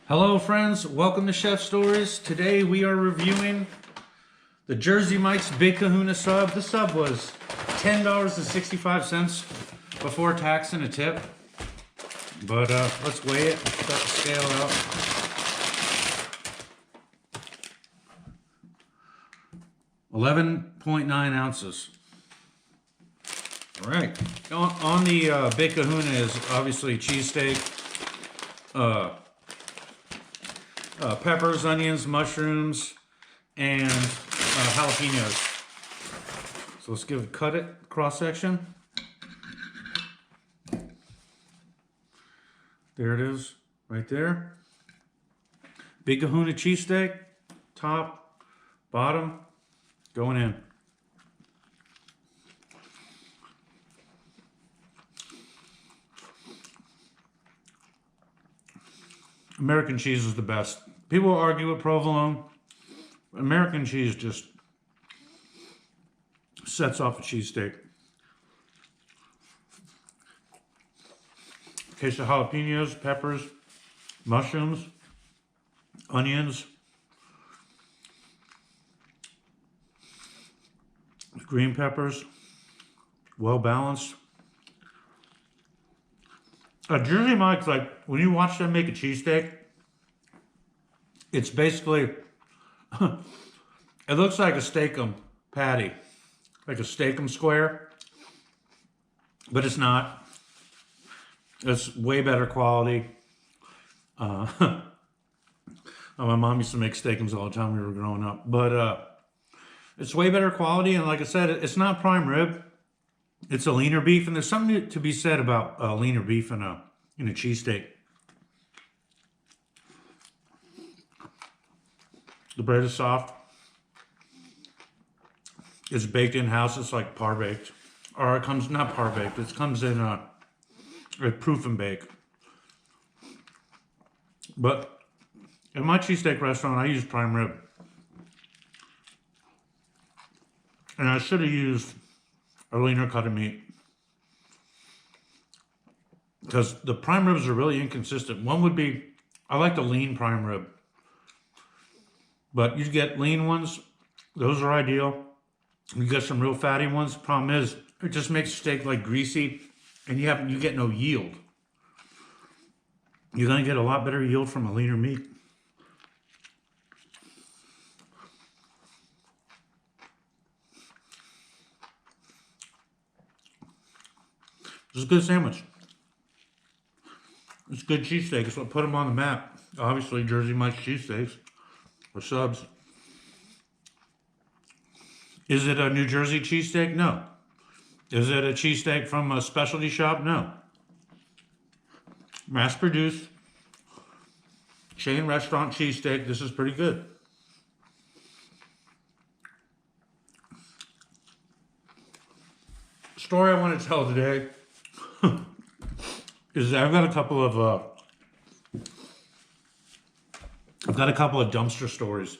Hello friends, welcome to Chef Stories. Today we are reviewing the Jersey Mike's Big Kahuna sub. The sub was $10.65 before tax and a tip. But let's weigh it, start the scale out. .9 ounces. All right. On the Big Kahuna is obviously cheesesteak, peppers, onions, mushrooms, and jalapenos. So let's cut it cross section. There it is, right there. Big Kahuna cheesesteak, top, bottom, going in. American cheese is the best. People argue with provolone. American cheese just sets off a cheesesteak. Case of jalapenos, peppers, mushrooms, onions, green peppers, well balanced. Jersey Mike's, like, when you watch them make a cheesesteak, it's basically, it looks like a steak-'em patty, like a steak-'em square, but it's not. It's way better quality. My mom used to make steak-'ems all the time when we were growing up, but it's way better quality, and like I said, it's not prime rib. It's a leaner beef, and there's something to be said about leaner beef in a cheesesteak. The bread is soft. It's baked in-house. It's like par-baked. Or it comes, not par-baked, it comes in a proof and bake. But in my cheesesteak restaurant, I use prime rib. And I should have used a leaner cut of meat, because the prime ribs are really inconsistent. One would be, I like the lean prime rib, but you get lean ones, those are ideal. You get some real fatty ones. Problem is, it just makes steak like greasy, and you get no yield. You're gonna get a lot better yield from a leaner meat. It's a good sandwich. It's good cheesesteak. It's what put them on the map. Obviously, Jersey Mike's cheesesteaks or subs. Is it a New Jersey cheesesteak? No. Is it a cheesesteak from a specialty shop? No. Mass-produced chain restaurant cheesesteak. This is pretty good. Story I want to tell today is I've got a couple of dumpster stories.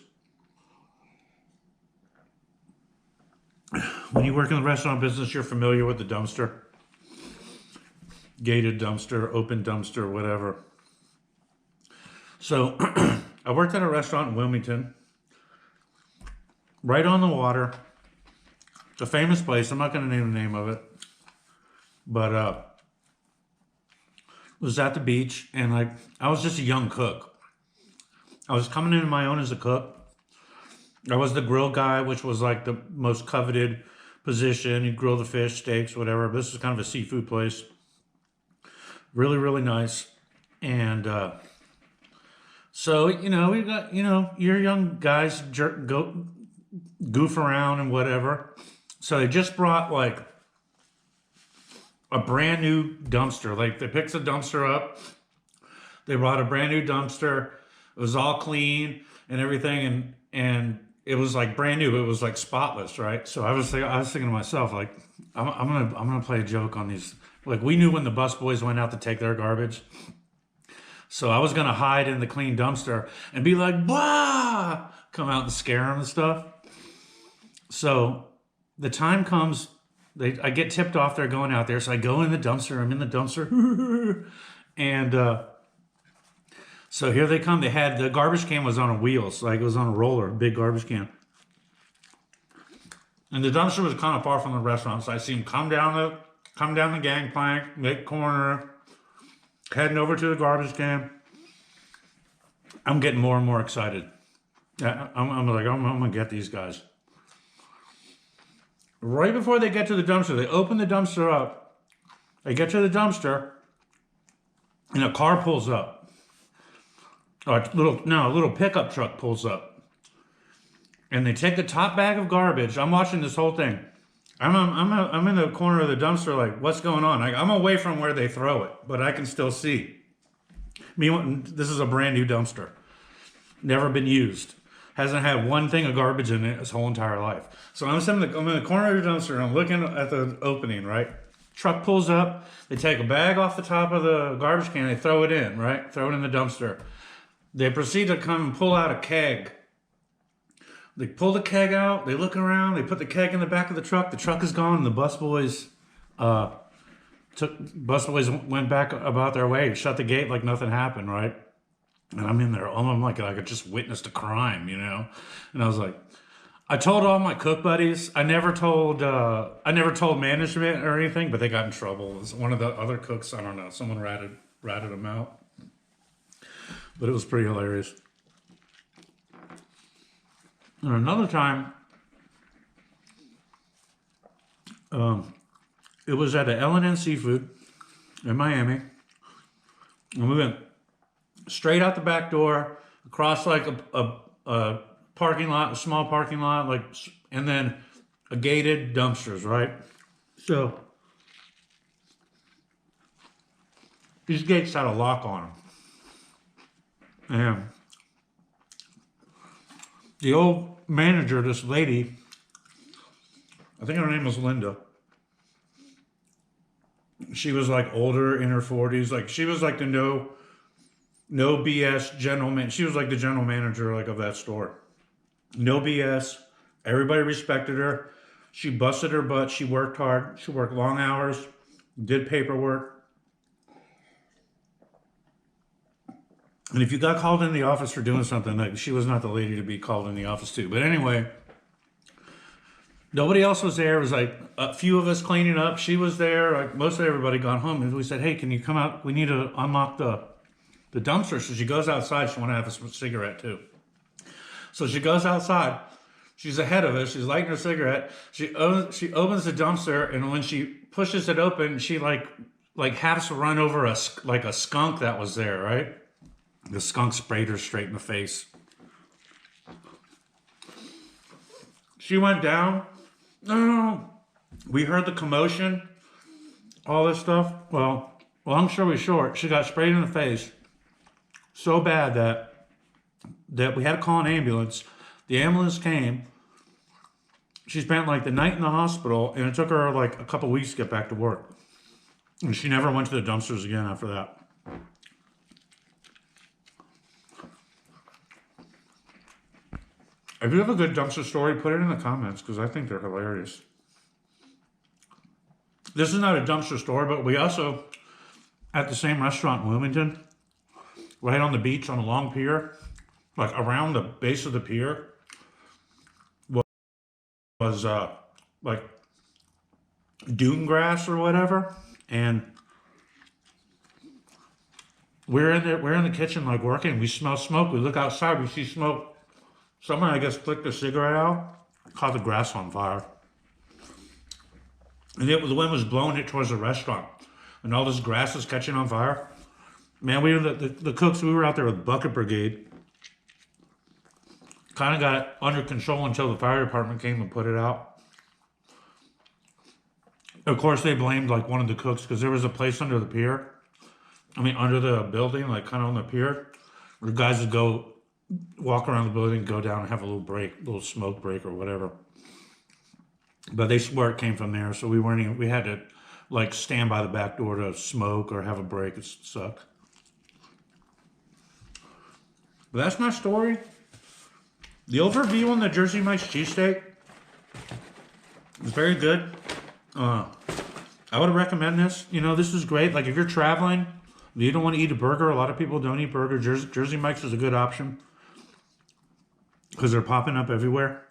When you work in the restaurant business, you're familiar with the dumpster. Gated dumpster, open dumpster, whatever. So I worked at a restaurant in Wilmington, right on the water. It's a famous place. I'm not going to name the name of it. But was at the beach, and I was just a young cook. I was coming into my own as a cook. I was the grill guy, which was like the most coveted position. You grill the fish, steaks, whatever. But this is kind of a seafood place. Really, really nice. And so, we got, your young guys goof around and whatever. So they just brought like a brand new dumpster. Like, they picked the dumpster up. They brought a brand new dumpster. It was all clean and everything, and it was like brand new. It was like spotless, right? So I was thinking to myself, like, I'm gonna play a joke on these. Like, we knew when the bus boys went out to take their garbage, so I was gonna hide in the clean dumpster and be like, "Bah!" Come out and scare them and stuff. So the time comes. I get tipped off they're going out there, so I go in the dumpster. I'm in the dumpster, and So here they come. They had the garbage can was on a wheels, like it was on a roller, a big garbage can. And the dumpster was kind of far from the restaurant, so I see him come down the gangplank, make corner, heading over to the garbage can. I'm getting more and more excited. I'm like, I'm gonna get these guys. Right before they get to the dumpster, they open the dumpster up. They get to the dumpster, and a car pulls up. A little pickup truck pulls up, and they take the top bag of garbage. I'm watching this whole thing. I'm in the corner of the dumpster, like, what's going on? I'm away from where they throw it, but I can still see. Meanwhile, this is a brand new dumpster, never been used, hasn't had one thing of garbage in it its whole entire life. So I'm in the corner of the dumpster, and I'm looking at the opening. Right, truck pulls up. They take a bag off the top of the garbage can. They throw it in. Right, throw it in the dumpster. They proceed to come and pull out a keg. They pull the keg out. They look around. They put the keg in the back of the truck. The truck is gone. And the busboys went back about their way, shut the gate like nothing happened. Right, and I'm in there. I'm like I just witnessed a crime, you know. And I was like, I told all my cook buddies. I never told management or anything, but they got in trouble. It was one of the other cooks. I don't know. Someone ratted them out. But it was pretty hilarious. And another time, it was at a L&N Seafood in Miami. And we went straight out the back door, across like a parking lot, a small parking lot, like, and then a gated dumpsters, right? So these gates had a lock on them. And the old manager, this lady, I think her name was Linda. She was like older, in her 40s. Like she was like the no BS general man. She was like the general manager like of that store. No BS. Everybody respected her. She busted her butt. She worked hard. She worked long hours, did paperwork. And if you got called in the office for doing something, like she was not the lady to be called in the office to. But anyway, nobody else was there. It was like a few of us cleaning up. She was there. Like most of everybody gone home. And we said, hey, can you come out? We need to unlock the dumpster. So she goes outside. She want to have a cigarette too. So she goes outside. She's ahead of us. She's lighting her cigarette. She opens the dumpster, and when she pushes it open, she like has to run over a skunk that was there, right? The skunk sprayed her straight in the face. She went down. No. We heard the commotion, all this stuff. Well, long story short, she got sprayed in the face so bad that we had to call an ambulance. The ambulance came. She spent like the night in the hospital, and it took her like a couple weeks to get back to work. And she never went to the dumpsters again after that. If you have a good dumpster story, put it in the comments because I think they're hilarious. This is not a dumpster story, but we also, at the same restaurant in Wilmington, right on the beach on a long pier, like around the base of the pier, was like dune grass or whatever. And we're in the kitchen like working. We smell smoke. We look outside. We see smoke. Someone, I guess, flicked a cigarette out, caught the grass on fire. And the wind was blowing it towards the restaurant. And all this grass was catching on fire. Man, we were the cooks, we were out there with Bucket Brigade. Kind of got it under control until the fire department came and put it out. Of course, they blamed like one of the cooks because there was a place under the pier. Under the building, like kind of on the pier, where guys would go walk around the building, go down and have a little smoke break or whatever. But they swear it came from there, so we had to like stand by the back door to smoke or have a break. It sucked. But that's my story. The overview on the Jersey Mike's cheesesteak is very good. I would recommend this. This is great. Like if you're traveling, You don't want to eat a burger. A lot of people don't eat burger. Jersey Mike's is a good option because they're popping up everywhere.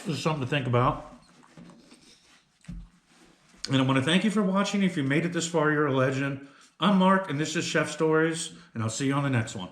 This is something to think about. And I want to thank you for watching. If you made it this far, you're a legend. I'm Mark, and this is Chef Stories, and I'll see you on the next one.